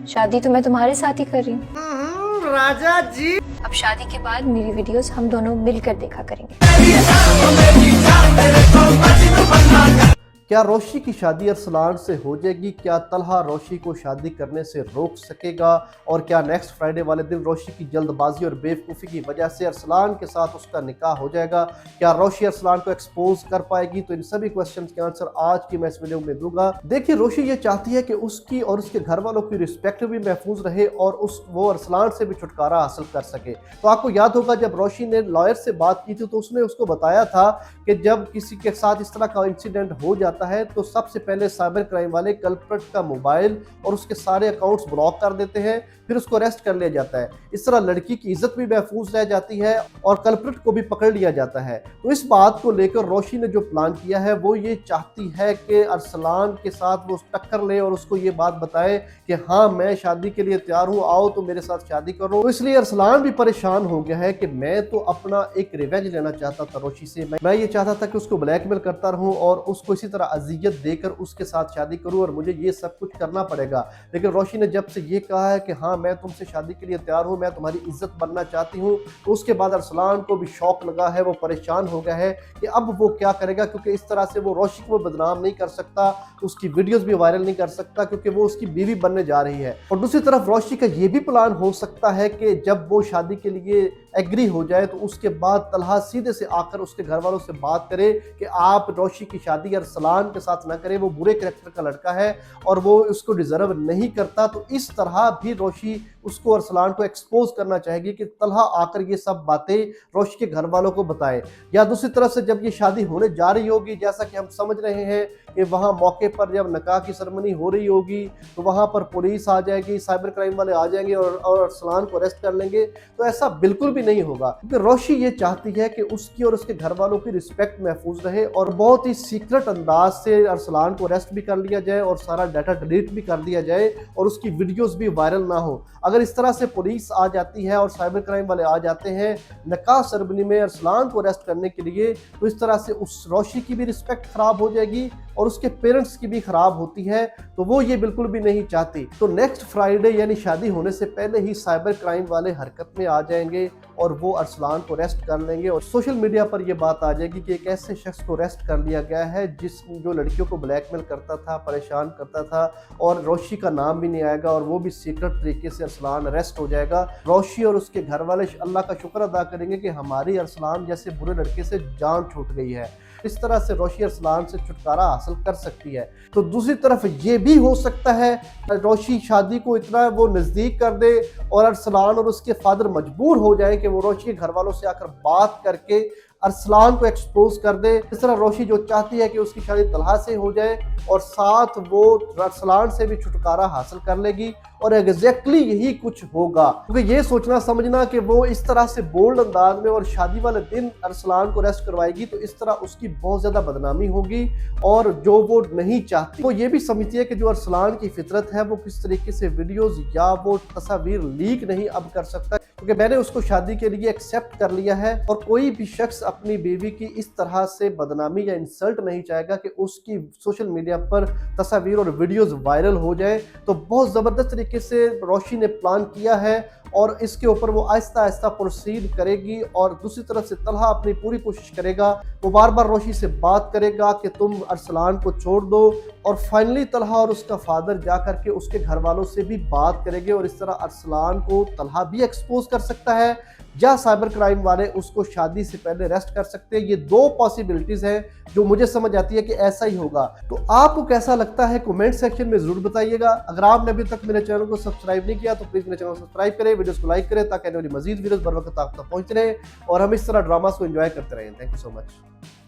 शादी तो मैं तुम्हारे साथ ही कर रही हूँ। राजा जी। अब शादी के बाद मेरी वीडियोस हम दोनों मिलकर देखा करेंगे। क्या रोशी की शादी अरसलान से हो जाएगी? क्या तलहा रोशी को शादी करने से रोक सकेगा? और क्या नेक्स्ट फ्राइडे वाले दिन रोशी की जल्दबाजी और बेवकूफ़ी की वजह से अरसलान के साथ उसका निकाह हो जाएगा? क्या रोशी अरसलान को एक्सपोज कर पाएगी? तो इन सभी क्वेश्चन के आंसर आज की मैं इस वीडियो में दूंगा। देखिए, रोशी ये चाहती है कि उसकी और उसके घर वालों की रिस्पेक्ट भी महफूज रहे और वो अरसलान से भी छुटकारा हासिल कर सके। तो आपको याद होगा, जब रोशी ने लॉयर से बात की थी तो उसने उसको बताया था कि जब किसी के साथ इस तरह का इंसिडेंट हो जाता है तो सबसे पहले साइबर क्राइम वाले कल्प्रिट का मोबाइल और उसके सारे अकाउंट्स ब्लॉक कर देते हैं, फिर उसको अरेस्ट कर लिया जाता है। इस तरह लड़की की इज्जत भी महफूज रह जाती है और कल्प्रिट को भी पकड़ लिया जाता है। तो इस बात को लेकर रोशी ने जो प्लान किया है वो ये चाहती है कि अरसलान के साथ वो टक्कर ले और उसको ये बात बताए कि हाँ, मैं शादी के लिए तैयार हूँ, आओ तो मेरे साथ शादी करो। तो इसलिए अरसलान भी परेशान हो गया है कि मैं तो अपना एक रिवेंज लेना चाहता था रोशी से। मैं ये चाहता था कि उसको ब्लैकमेल करता रहूं और उसको इसी तरह अजियत देकर उसके साथ शादी करूं और मुझे ये सब कुछ करना पड़ेगा। लेकिन रोशी ने जब से ये कहा है कि हाँ, मैं तुमसे शादी के लिए तैयार हूं, मैं तुम्हारी इज्जत बनना चाहती हूं, तो उसके बाद अरसलान को भी शौक लगा है, वो परेशान हो गया है कि अब वो क्या करेगा, क्योंकि इस तरह से वो रोशी को बदनाम नहीं कर सकता, उसकी वीडियोस भी वायरल नहीं कर सकता क्योंकि वो उसकी बीवी बनने जा रही है। और दूसरी तरफ रोशी का ये भी प्लान हो सकता है कि जब वो शादी के लिए एग्री हो जाए तो उसके बाद तलहा सीधे से आकर उसके घर वालों से बात करे कि आप रोशी की शादी अरसलान के साथ ना करें, वो बुरे कैरेक्टर का लड़का है और वो उसको डिजर्व नहीं करता। तो इस तरह भी रोशी उसको अरसलान को एक्सपोज करना चाहेगी कि तलहा आकर ये सब बातें रोशी के घर वालों को बताए। या दूसरी तरफ से जब ये शादी होने जा रही होगी, जैसा कि हम समझ रहे हैं कि वहाँ मौके पर जब निकाह की सेरेमनी हो रही होगी तो वहाँ पर पुलिस आ जाएगी, साइबर क्राइम वाले आ जाएंगे और अरसलान को अरेस्ट कर लेंगे। तो ऐसा बिल्कुल भी नहीं होगा, क्योंकि रोशी ये चाहती है कि उसकी और उसके घर वालों की रिस्पेक्ट महफूज रहे और बहुत ही सीक्रेट अंदाज से अरसलान को अरेस्ट भी कर लिया जाए और सारा डाटा डिलीट भी कर दिया जाए और उसकी वीडियोस भी वायरल ना हो। अगर इस तरह से पुलिस आ जाती है और साइबर क्राइम वाले आ जाते हैं निकाह सेरेमनी में अरसलान को अरेस्ट करने के लिए, तो इस तरह से उस रोशी की भी रिस्पेक्ट खराब हो जाएगी और उसके पेरेंट्स की भी खराब होती है। तो वो ये बिल्कुल भी नहीं चाहती। तो नेक्स्ट फ्राइडे यानी शादी होने से पहले ही साइबर क्राइम वाले हरकत में आ जाएंगे और वो अरसलान को अरेस्ट कर लेंगे और सोशल मीडिया पर यह बात आ जाएगी कि एक ऐसे शख्स को अरेस्ट कर लिया गया है जो लड़कियों को ब्लैकमेल करता था, परेशान करता था, और रोशी का नाम भी नहीं आएगा और वो भी सीक्रेट तरीके से अरसलान अरेस्ट हो जाएगा। रोशी और उसके घर वाले अल्लाह का शुक्र अदा करेंगे कि हमारी अरसलान जैसे बुरे लड़के से जान छूट गई है। इस तरह से रोशी अरसलान से छुटकारा हासिल कर सकती है। तो दूसरी तरफ ये भी हो सकता है रोशी शादी को इतना वो नज़दीक कर दे और अरसलान और उसके फादर मजबूर हो जाए कि वो रोशी के घर वालों से आकर बात करके अरसलान को एक्सपोज कर दे। इस तरह रोशी जो चाहती है कि उसकी शादी तलहा से हो जाए और साथ वो अरसलान से भी छुटकारा हासिल कर लेगी और एग्जैक्टली यही कुछ होगा। क्योंकि ये सोचना समझना कि वो इस तरह से बोल्ड अंदाज में और शादी वाले दिन अरसलान को अरेस्ट करवाएगी तो इस तरह उसकी बहुत ज़्यादा बदनामी होगी और जो वो नहीं चाहती। वो ये भी समझती है कि जो अरसलान की फितरत है वो किस तरीके से वीडियोज़ या वो तस्वीर लीक नहीं अब कर सकता, क्योंकि मैंने उसको शादी के लिए एक्सेप्ट कर लिया है और कोई भी शख्स अपनी बीवी की इस तरह से बदनामी या इंसल्ट नहीं चाहेगा कि उसकी सोशल मीडिया पर तस्वीर और वीडियोस वायरल हो जाए। तो बहुत ज़बरदस्त तरीके से रोशी ने प्लान किया है और इसके ऊपर वो आहिस्ता आहिस्ता प्रोसीड करेगी और दूसरी तरफ से तलहा अपनी पूरी कोशिश करेगा। वो बार बार रोशी से बात करेगा कि तुम अरसलान को छोड़ दो और फाइनली तलहा और उसका फादर जा करके उसके घर वालों से भी बात करेंगे और इस तरह अरसलान को तलहा भी एक्सपोज कर सकता है या साइबर क्राइम वाले उसको शादी से पहले अरेस्ट कर सकते हैं। ये दो पॉसिबिलिटीज हैं जो मुझे समझ आती है कि ऐसा ही होगा। तो आपको कैसा लगता है कमेंट सेक्शन में जरूर बताइएगा। अगर आपने अभी तक मेरे चैनल को सब्सक्राइब नहीं किया तो प्लीज मेरे चैनल को सब्सक्राइब करें, वीडियोस को लाइक करें ताकि आने वाली मजीद वीडियोस बर वक्त आप तक पहुंच रहे और हम इस तरह ड्रामास को एंजॉय करते रहें। Thank you so much.